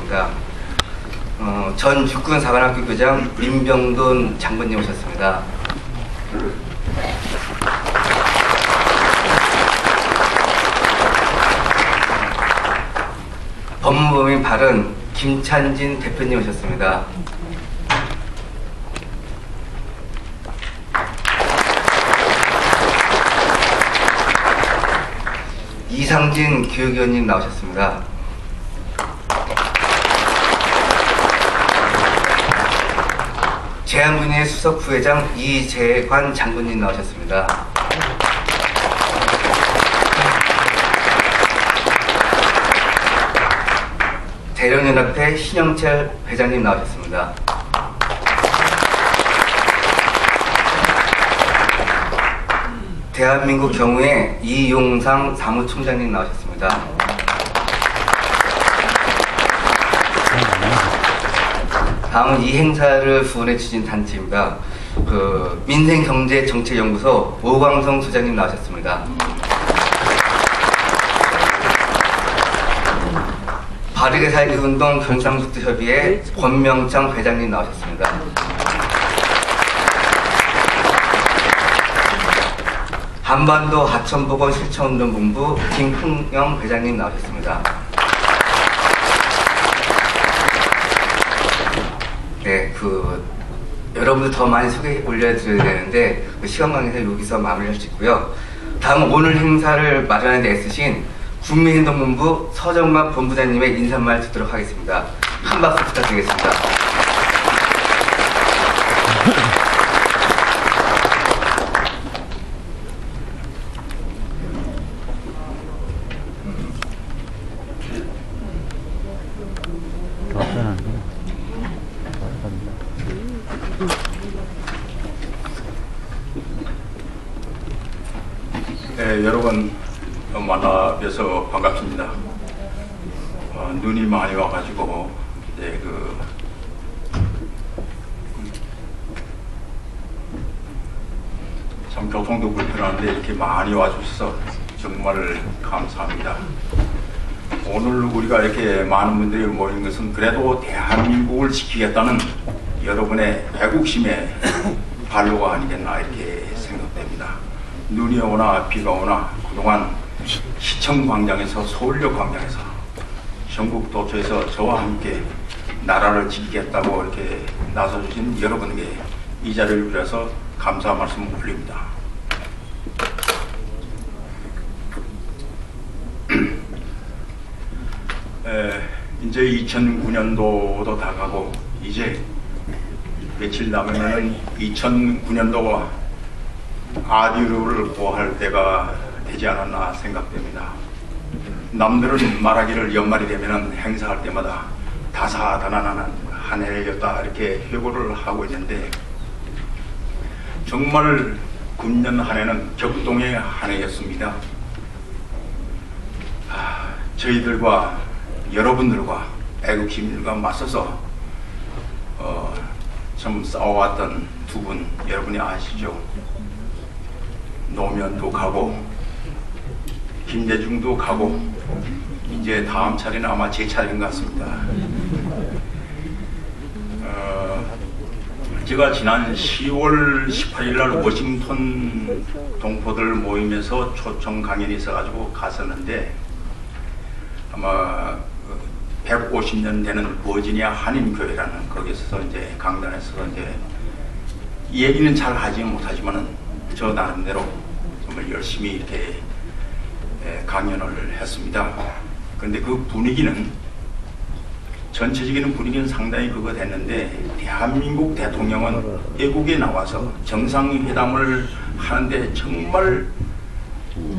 모셨습니다. 전 육군 사관학교 교장 민병돈 장군님 오셨습니다. 법무법인 발은 김찬진 대표님 오셨습니다. 이상진 교육위원님 나오셨습니다. 제한군의 수석 부회장 이재관 장군님 나오셨습니다. 대령연합회 신영철 회장님 나오셨습니다. 대한민국 경우에 이용상 사무총장님 나오셨습니다. 다음은 이 행사를 후원해 주신 단체입니다. 민생경제정책연구소 오광성 소장님 나오셨습니다. 바르게 살기 운동 경상북도협의회 권명창 회장님 나오셨습니다. 한반도 하천보건 실천운동본부 김흥영 회장님 나오셨습니다. 네, 여러분들 더 많이 소개 올려드려야 되는데 시간 관계에서 여기서 마무리할 수 있고요. 다음 오늘 행사를 마련하는 데 애쓰신 국민행동본부 서정만 본부장님의 인사말 듣도록 하겠습니다. 한 박수 부탁드리겠습니다. 네, 여러분 만나 뵈서 반갑습니다. 눈이 많이 와가지고 이제 참 교통도 불편한데 이렇게 많이 와주셔서 정말 감사합니다. 오늘 우리가 이렇게 많은 분들이 모인 것은 그래도 대한민국을 지키겠다는 여러분의 애국심의 발로가 아니겠나 이렇게 생각됩니다. 눈이 오나 비가 오나 그동안 시청광장에서 서울역 광장에서 전국 도처에서 저와 함께 나라를 지키겠다고 이렇게 나서주신 여러분에게 이 자리를 빌어서 감사 말씀 올립니다. 이제 2009년도도 다가고 이제 며칠 남으면 2009년도가 아디루를 고할 때가 되지 않았나 생각됩니다. 남들은 말하기를 연말이 되면 행사할 때마다 다사다난한 한 해였다 이렇게 회고를 하고 있는데 정말 금년 한 해는 격동의 한 해였습니다. 저희들과 여러분들과 애국시민들과 맞서서 참 싸워왔던 두 분 여러분이 아시죠? 노무현도 가고 김대중도 가고 이제 다음 차례는 아마 제 차례인 것 같습니다. 제가 지난 10월 18일 날 워싱턴 동포들 모임에서 초청 강연이 있어가지고 갔었는데 아마 150년 되는 버지니아 한인교회라는 거기서 이제 강단에서 이제 이 얘기는 잘 하지 못하지만은 저 나름대로 정말 열심히 이렇게 강연을 했습니다. 그런데 그 분위기는 전체적인 분위기는 상당히 그거 됐는데 대한민국 대통령은 애국에 나와서 정상회담을 하는데 정말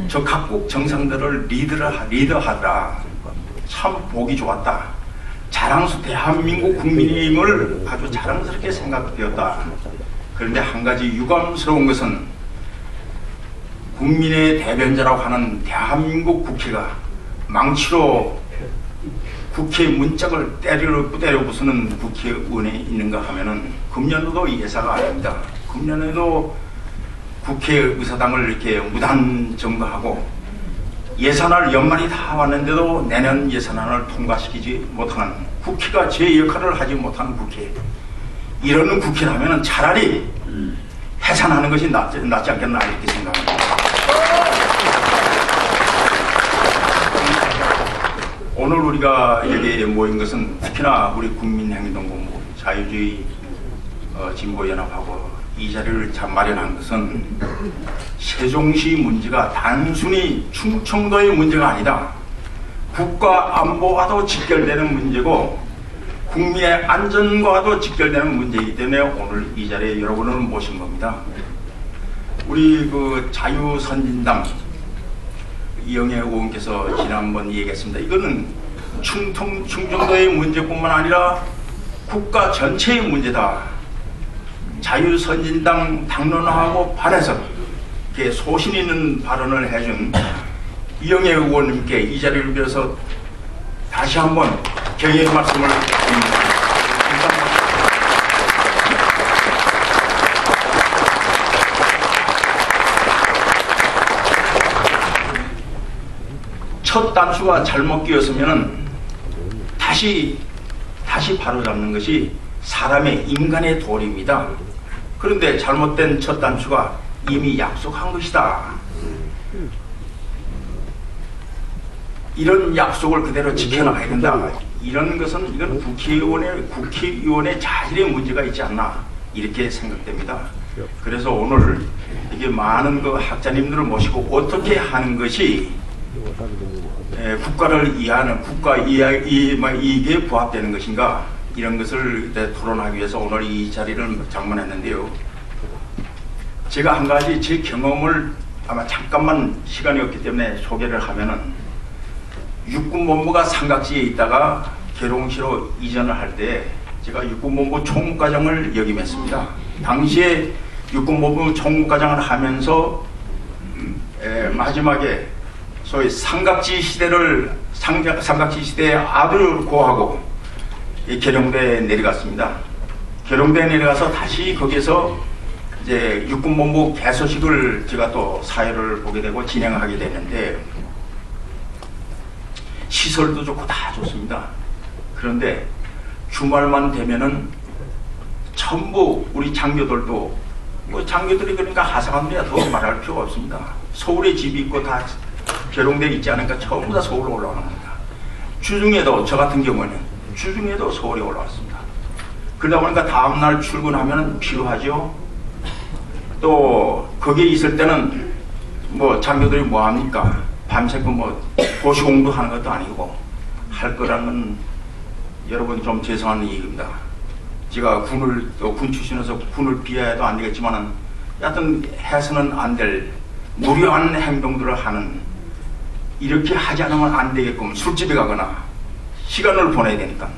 저 각국 정상들을 리더하더라. 참 보기 좋았다. 대한민국 국민임을 아주 자랑스럽게 생각되었다. 그런데 한 가지 유감스러운 것은 국민의 대변자라고 하는 대한민국 국회가 망치로 국회 문짝을 때려 부수는 국회의원이 있는가 하면은 금년도도 예사가 아닙니다. 금년에도 국회의사당을 이렇게 무단 점거하고 예산안 연말이 다 왔는데도 내년 예산안을 통과시키지 못하는 국회가 제 역할을 하지 못하는 국회, 이러는 국회라면 차라리 해산하는 것이 낫지 않겠나 이렇게 생각합니다. 오늘 우리가 여기에 모인 것은 특히나 우리 국민행동본부 자유주의 진보연합하고 이 자리를 마련한 것은 세종시 문제가 단순히 충청도의 문제가 아니다. 국가 안보와도 직결되는 문제고 국민의 안전과도 직결되는 문제이기 때문에 오늘 이 자리에 여러분을 모신 겁니다. 우리 그 자유선진당 이영애 의원께서 지난번 얘기했습니다. 이거는 충청도의 문제뿐만 아니라 국가 전체의 문제다. 자유선진당 당론하고 반해서 이렇게 소신 있는 발언을 해준 이영애 의원님께 이 자리를 빌어서 다시 한번 경의의 말씀을 드립니다. 첫 단추가 잘못 끼었으면 다시 바로잡는 것이 사람의 인간의 도리입니다. 그런데 잘못된 첫 단추가 이미 약속한 것이다. 이런 약속을 그대로 지켜나가야 된다. 이런 것은 이건 국회의원의 자질의 문제가 있지 않나 이렇게 생각됩니다. 그래서 오늘 이게 많은 그 학자님들을 모시고 어떻게 하는 것이 국가를 이해하는 국가 이익에 부합되는 것인가 이런 것을 토론하기 위해서 오늘 이 자리를 장만했는데요. 제가 한 가지 제 경험을 아마 잠깐만 시간이 없기 때문에 소개를 하면은 육군본부가 삼각지에 있다가 계룡시로 이전을 할 때 제가 육군본부 총무과장을 역임했습니다. 당시에 육군본부 총무과장을 하면서 마지막에 소위 삼각지 시대의 아들을 구하고 계룡대에 내려갔습니다. 계룡대에 내려가서 다시 거기서 이제 육군본부 개소식을 제가 또 사회를 보게 되고 진행하게 되는데 시설도 좋고 다 좋습니다. 그런데 주말만 되면은 전부 우리 장교들도 뭐 장교들이 그러니까 하사관들이야 더 말할 필요가 없습니다. 서울에 집이 있고 다 계룡대에 있지 않으니까 전부 다 서울로 올라오는 겁니다. 주중에도 저 같은 경우는 주중에도 서울에 올라왔습니다. 그러다 보니까 다음날 출근하면 필요하죠. 또 거기에 있을 때는 뭐 장교들이 뭐 합니까? 밤새고 뭐 고시 공부하는 것도 아니고 할 거라는 여러분 좀 죄송한 얘기입니다. 제가 군 출신에서 군을 비하해도 안 되겠지만은 여하튼 해서는 안 될 무료한 행동들을 하는 이렇게 하지 않으면 안 되게끔 술집에 가거나 시간을 보내야 되니까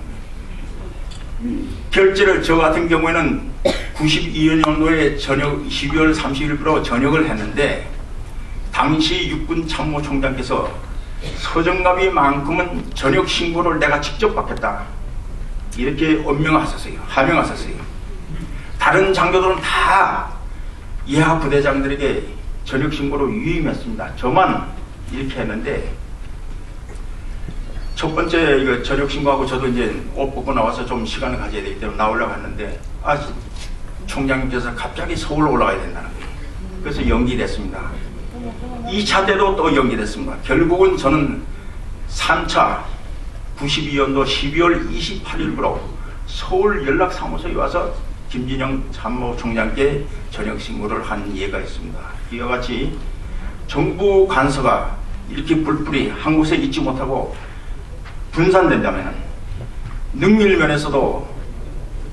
결제를 저 같은 경우에는 92년도에 저녁 12월 30일부로 전역을 했는데 당시 육군 참모총장께서 서정갑이만큼은 전역 신고를 내가 직접 받겠다 이렇게 하명하셨어요. 다른 장교들은 다 예하 부대장들에게 전역 신고를 유임했습니다. 저만 이렇게 했는데 첫 번째 이거 전역 신고하고 저도 이제 옷 벗고 나와서 좀 시간을 가져야 되기 때문에 나오려고 했는데 총장님께서 갑자기 서울로 올라가야 된다는 거예요. 그래서 연기됐습니다. 2차 때도 또 연기됐습니다. 결국은 저는 3차 92년도 12월 28일부로 서울 연락사무소에 와서 김진영 참모총장께 전역 신고를 한 예가 있습니다. 이와 같이 정부 간서가 이렇게 뿔뿔이 한 곳에 있지 못하고 분산된다면 능률 면에서도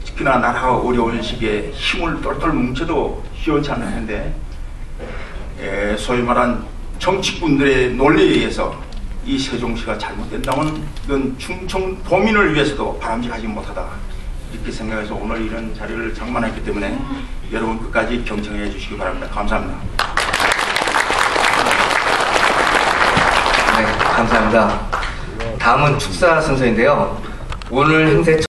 특히나 나라가 어려운 시기에 힘을 똘똘 뭉쳐도 시원치 않을 텐데 소위 말한 정치꾼들의 논리에 의해서 이 세종시가 잘못된다면 이건 충청도민을 위해서도 바람직하지 못하다 이렇게 생각해서 오늘 이런 자리를 장만했기 때문에 여러분 끝까지 경청해 주시기 바랍니다. 감사합니다. 네, 감사합니다. 다음은 축사 순서인데요. 오늘 행사에